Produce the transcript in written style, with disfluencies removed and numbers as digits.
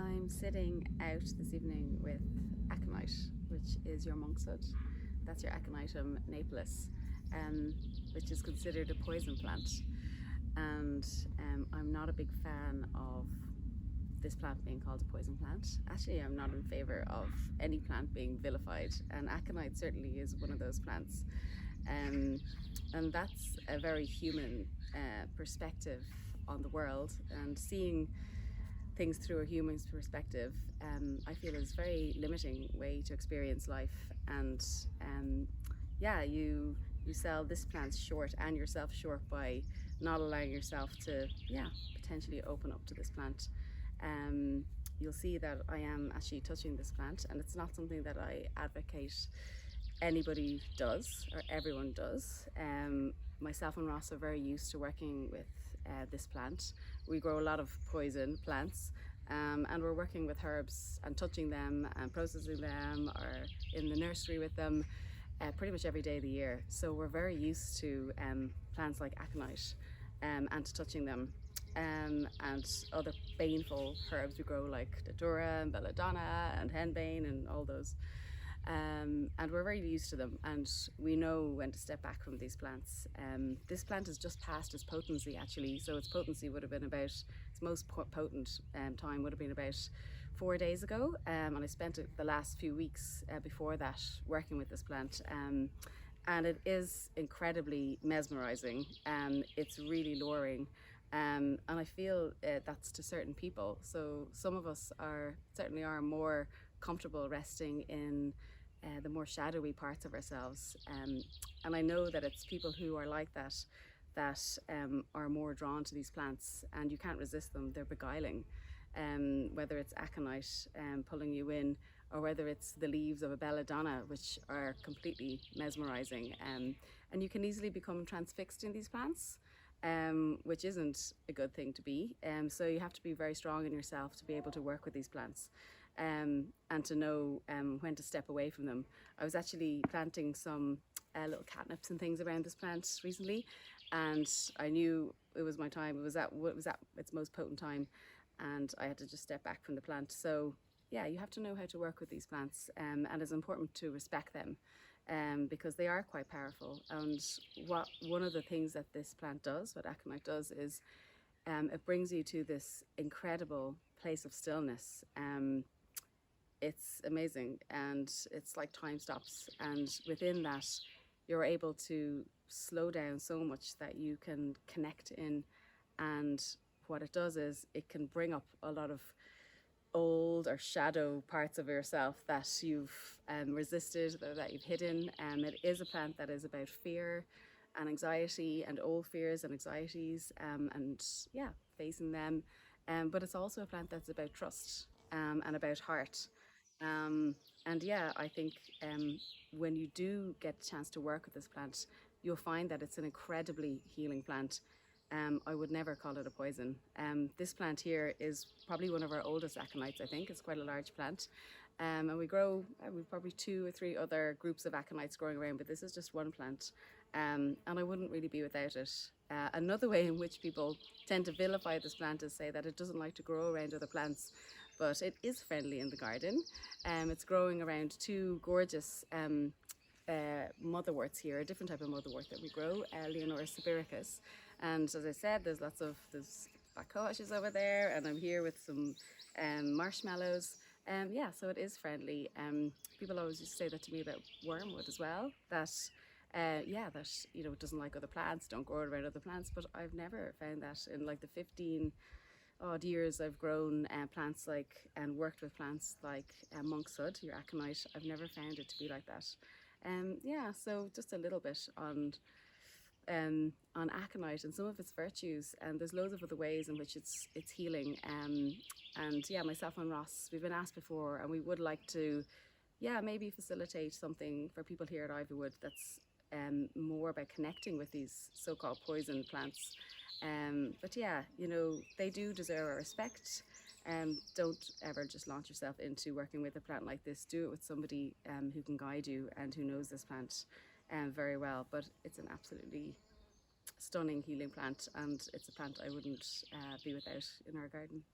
I'm sitting out this evening with Aconite, which is your Monkshood. That's your Aconitum napellus, which is considered a poison plant. And I'm not a big fan of this plant being called a poison plant. Actually, I'm not in favour of any plant being vilified, and Aconite certainly is one of those plants. And that's a very human perspective on the world, and seeing things through a human's perspective, I feel is a very limiting way to experience life. And yeah, you sell this plant short and yourself short by not allowing yourself to potentially open up to this plant. You'll see that I am actually touching this plant, and it's not something that I advocate anybody does or everyone does. Myself and Ross are very used to working with this plant. We grow a lot of poison plants, and we're working with herbs and touching them and processing them, or in the nursery with them pretty much every day of the year. So we're very used to plants like Aconite and to touching them. And other baneful herbs we grow, like datura and belladonna and henbane and all those. And we're very used to them, and we know when to step back from these plants. This plant has just passed its potency, actually, so its potency would have been about, its most potent time would have been about 4 days ago, and I spent the last few weeks before that working with this plant. And it is incredibly mesmerizing, and it's really luring. And I feel that's to certain people. So some of us certainly are more comfortable resting in the more shadowy parts of ourselves. And I know that it's people who are like that are more drawn to these plants, and you can't resist them. They're beguiling. Whether it's Aconite pulling you in, or whether it's the leaves of a belladonna, which are completely mesmerizing. And you can easily become transfixed in these plants. Which isn't a good thing to be. So you have to be very strong in yourself to be able to work with these plants, and to know when to step away from them. I was actually planting some little catnips and things around this plant recently, and I knew it was my time. It was at its most potent time, and I had to just step back from the plant. So yeah, you have to know how to work with these plants, and it's important to respect them. Because they are quite powerful. And one of the things that this plant does, what Aconite does, is it brings you to this incredible place of stillness. It's amazing, and it's like time stops, and within that you're able to slow down so much that you can connect in. And what it does is it can bring up a lot of old or shadow parts of yourself that you've resisted, that you've hidden. It is a plant that is about fear and anxiety, and old fears and anxieties, and facing them. But it's also a plant that's about trust and about heart. And yeah, I think when you do get a chance to work with this plant, you'll find that it's an incredibly healing plant. I would never call it a poison. This plant here is probably one of our oldest aconites, I think. It's quite a large plant. And we grow, we've probably 2 or 3 other groups of aconites growing around, but this is just one plant. And I wouldn't really be without it. Another way in which people tend to vilify this plant is say that it doesn't like to grow around other plants, but it is friendly in the garden. It's growing around 2 gorgeous motherworts here, a different type of motherwort that we grow, Leonora sibiricus. And as I said, there's black cohosh over there, and I'm here with some marshmallows. Yeah, so it is friendly. People always used to say that to me about wormwood as well, that it doesn't like other plants, don't grow it around other plants. But I've never found that in like the 15 odd years I've grown plants and worked with plants like Monkshood, your Aconite. I've never found it to be like that. Yeah, so just a little bit on Aconite and some of its virtues, and there's loads of other ways in which it's healing. And yeah, myself and Ross, we've been asked before, and we would like to maybe facilitate something for people here at Ivywood that's more about connecting with these so-called poison plants. But yeah, they do deserve our respect. Don't ever just launch yourself into working with a plant like this. Do it with somebody who can guide you and who knows this plant very well. But it's an absolutely stunning healing plant, and it's a plant I wouldn't be without in our garden.